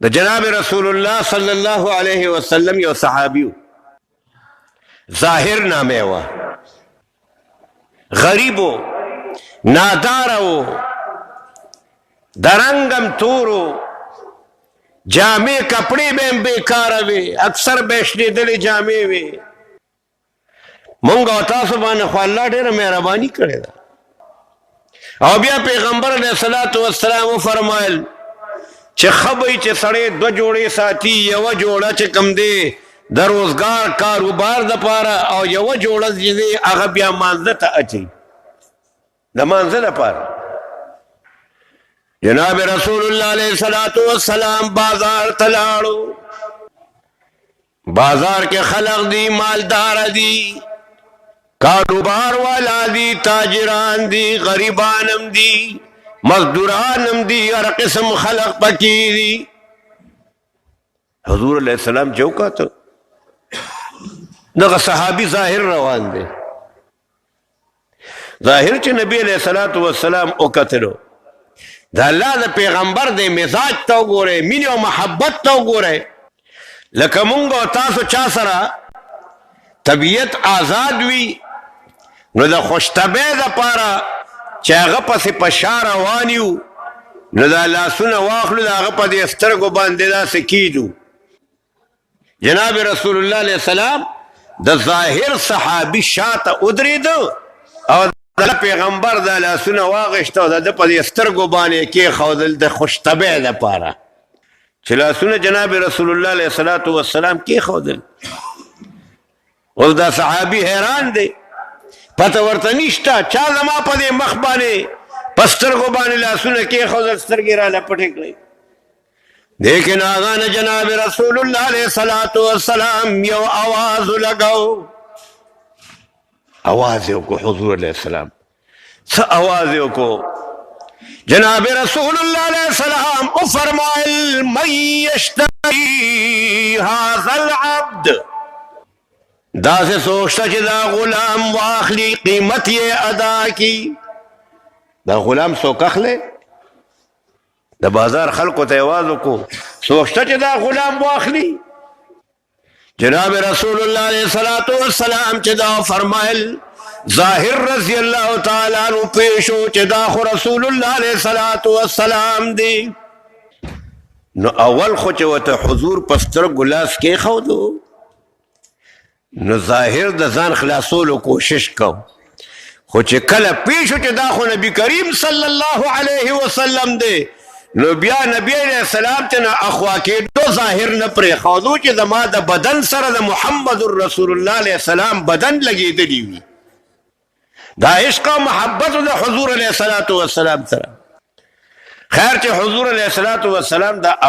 د جناب رسول الله صلی الله علیه وسلم یو صحابیو ظاهر نامه وا غریبو نادارو درنگم تورو جامع کپڑے بیم بیکار وی اکثر بیشنی دلی جامع وی مونږ او تاسو باندې خو الله ډېره مهرباني کړې ده او بیا پیغمبر علیه الصلاۃ والسلام فرمایل چې خبرې چې سړی دو جوړې ساتي یو جوړه چې کم دی د روزګار کاروبار د پاره او یو جوړه چې دی هغه بیا مانځه ته اچي د مانځه لپاره جناب رسول الله علیه الصلاۃ والسلام بازار ته لاړو بازار کې خلق دی مالدار دی کاروبار والا دی تاجران دی غریبانم دی مزدورانم دی ہر قسم خلق پکی دی حضور علیہ السلام چوکا تو دغه صحابی ظاهر روان دی ظاهر چې نبی علیہ الصلوۃ والسلام او کتلو دا الله د پیغمبر د مزاج ته وګوره مینه او محبت ته وګوره لکه مونږ او تاسو چا سره طبیعت آزاد وی نو د خوشطبع د پاره چې هغه پسې په شا روان یو نو دا لاسونه واخلو د هغه په دې سترګو باندې داسې کیدو جناب رسول الله علیه السلام د ظاهر صحابي شاته ودرېدو او د پیغمبر د لاسونه واغشته او د په دې سترګو باندې کېښودل د خوشطبع دپاره چې لاسونه جناب رسول الله علیه الصلاۃ والسلام کېښودل اوس دا صحابي حیران دی پته ورته نشته چا زما په دې مخ باندې په سترګو باندې لاسونه کېښودل سترګې راله پټې کړې لیکن هغه نه جناب رسول الله علیه الصلاۃ والسلام یو آواز لګاو آواز یې وکړو حضور علیه السلام څه آواز یې وکړو جناب رسول الله علیه السلام وفرمایل من یشتری هذا العبد دا سے سوچتا چې دا غلام واخلی قیمت یې ادا کی دا غلام څوک اخلی د بازار خلکو ته آواز وکړو سوچتا چې دا غلام واخلی جناب رسول الله علیه الصلاۃ والسلام چې دا فرمایل ظاهر رضی الله تعالی عنہ پیشو چې دا خو رسول الله علیه الصلاۃ والسلام دی نو اول خو چې وته حضور پستر ګلاس کې خودو نو ظاهر د ځان خلاصولو کوشش کو خو چې کله پیشو چې دا خو نبی کریم صلی الله علیه وسلم دی نو بیا نبی علیہ السلام ته اخوا کې دو ظاهر نه پرې خودو چې زما د بدن سره د محمد رسول الله علیه السلام بدن لګېدلی وي دا عشق او محبت د حضور علیه الصلاۃ والسلام سره خیر چې حضور علیه الصلاۃ والسلام دا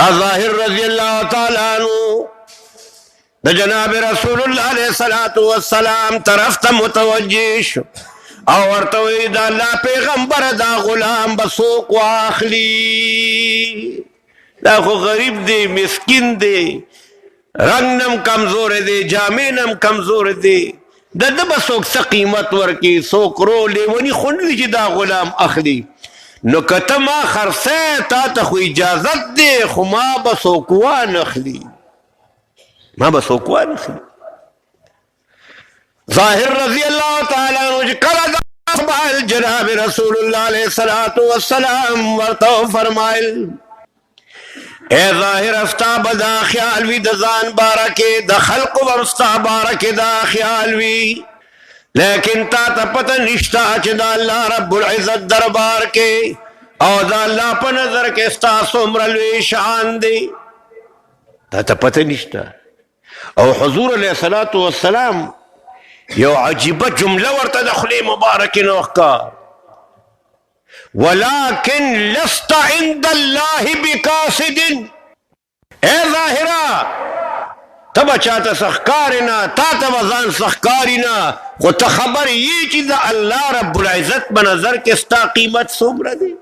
دا ظاهر رضی الله تعالی عنہ د جناب رسول الله علیه الصلاۃ والسلام طرف ته متوجه شو او ورته وی دا الله پیغمبر دا غلام بسوق واخلی دا خو غریب دی مسکین دی رنگ نم کمزور دی جامع نم کمزور دی د بسوق څه قیمت ورکی سوق رو لیونی خونلی چې دا غلام اخلی نو کته ما خرڅه تا ته خو اجازت دی خو ما بسوق وانخلی ما بسوق وانخلی ظاهر رضی اللہ تعالی عنہ کلا فرمائل جناب رسول اللہ علیہ الصلوۃ والسلام ورته فرمائل اے ظاهر استاب دا خیال وی د ځان بارکه د خلق ورستا بارکه دا خیال وی لیکن تا ته پته نشتا چې دا الله رب العزت دربار کې او دا الله په نظر کې ستاسو عمر لوی شان دی تا ته پته نشتا او حضور علیہ الصلوۃ والسلام یو عجیبه جمله ورته د خلی مبارک نو ښکار ولكن لست عند الله بقاصد اے ظاهرا تبا چاته سخکارنا تا تبا ځان سخکارنا خو ته خبر یې چې د الله رب العزت په نظر کې ستا قیمت څومره دی